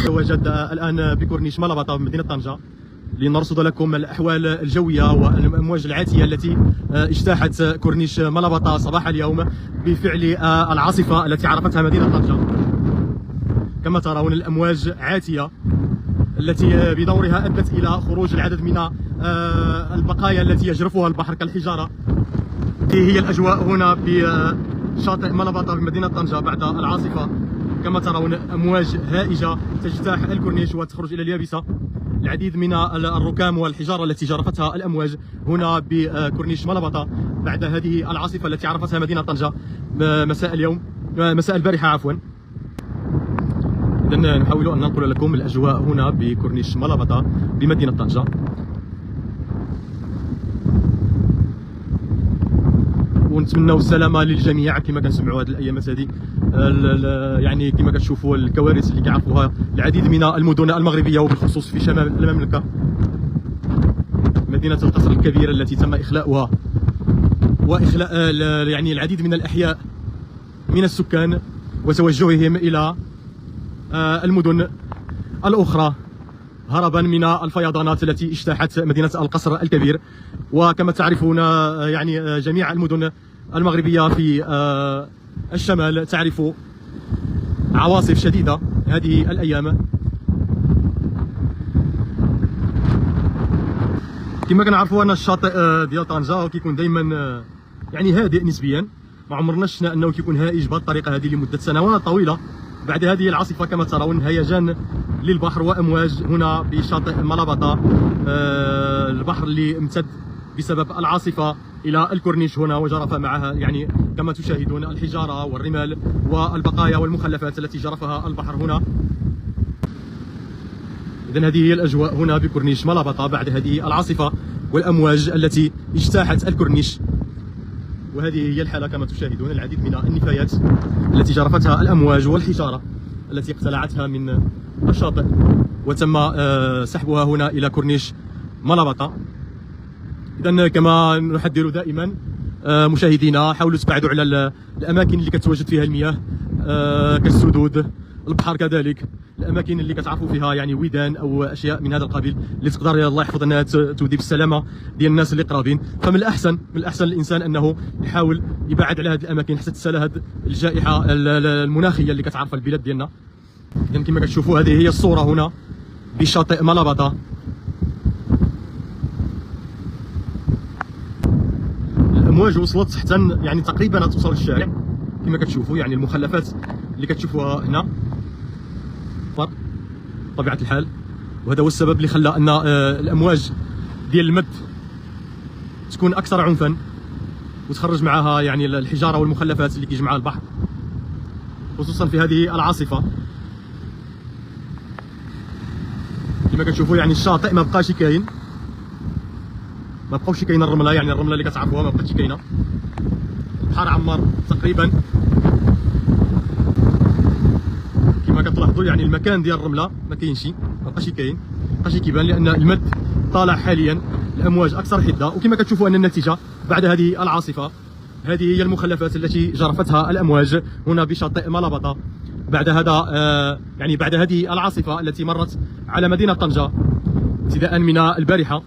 نتواجد الآن بكورنيش ملبطة بمدينة طنجة لنرصد لكم الأحوال الجوية والأمواج العاتية التي اجتاحت كورنيش ملبطة صباح اليوم بفعل العاصفة التي عرفتها مدينة طنجة. كما ترون الأمواج عاتية التي بدورها أدت إلى خروج العديد من البقايا التي يجرفها البحر كالحجارة. هي الأجواء هنا بشاطئ ملبطة بمدينة طنجة بعد العاصفة. كما ترون أمواج هائجة تجتاح الكورنيش وتخرج إلى اليابسة. العديد من الركام والحجارة التي جرفتها الأمواج هنا بكورنيش ملبطة بعد هذه العاصفة التي عرفتها مدينة طنجة مساء البارحة عفوا. إذن نحاول أن ننقل لكم الأجواء هنا بكورنيش ملبطة بمدينة طنجة. ونتمنوا السلامه للجميع. كما كنسمعوا هذه الايامات هذه يعني كما كتشوفوا الكوارث اللي كيعرفوها العديد من المدن المغربيه وبالخصوص في شمال المملكه. مدينه القصر الكبيره التي تم اخلاؤها واخلاء يعني العديد من الاحياء من السكان وتوجههم الى المدن الاخرى هربا من الفيضانات التي اجتاحت مدينة القصر الكبير. وكما تعرفون يعني جميع المدن المغربية في الشمال تعرف عواصف شديدة هذه الأيام. كما كنعرفوا أن الشاطئ ديال طنجة كيكون دائما يعني هادئ نسبيا، ما عمرنا شفنا أنه كيكون هائج بهذه الطريقة هذه لمدة سنوات طويلة. بعد هذه العاصفة كما ترون هيجان للبحر وأمواج هنا بشاطئ ملبطة. البحر اللي امتد بسبب العاصفة إلى الكورنيش هنا وجرف معها يعني كما تشاهدون الحجارة والرمال والبقايا والمخلفات التي جرفها البحر هنا. إذن هذه هي الأجواء هنا بكورنيش ملبطة بعد هذه العاصفة والأمواج التي اجتاحت الكورنيش. وهذه هي الحالة كما تشاهدون العديد من النفايات التي جرفتها الأمواج والحجارة التي اقتلعتها من الشاطئ وتم سحبها هنا إلى كورنيش ملبطة. إذن كما نحذر دائما مشاهدينا حاولوا تبعدوا على الأماكن اللي كتواجد فيها المياه كالسدود، البحر كذلك، الأماكن اللي كتعرفوا فيها يعني ودان أو أشياء من هذا القبيل اللي تقدر الله يحفظ أنها تودي بالسلامة ديال الناس اللي قرابين. فمن الأحسن الإنسان أنه يحاول يبعد على هذه الأماكن حتى تسالى هذه الجائحة المناخية اللي كتعرفها البلاد ديالنا. إذن كما كتشوفوا هذه هي الصورة هنا بشاطئ ملبطة. الأمواج وصلت حتى يعني تقريبا توصل للشارع كما كتشوفوا، يعني المخلفات اللي كتشوفوها هنا طبيعة الحال. وهذا هو السبب اللي خلى أن الأمواج ديال المد تكون أكثر عنفا وتخرج معها يعني الحجارة والمخلفات اللي كيجمعها البحر خصوصا في هذه العاصفة. كما كتشوفوا يعني الشاطئ ما بقاش كاين، ما بقاوش كاين الرمله، يعني الرمله اللي كتعرفوها ما بقاتش كاينه. البحر عمر تقريبا كما كتلاحظوا، يعني المكان ديال الرمله ما كاينش، ما بقاش كاين، ما بقاش كيبان لان المد طالع حاليا، الامواج اكثر حده. وكما كتشوفوا ان النتيجه بعد هذه العاصفه هذه هي المخلفات التي جرفتها الامواج هنا بشاطئ ملبطة بعد هذا يعني بعد هذه العاصفه التي مرت على مدينه طنجة ابتداء من البارحه.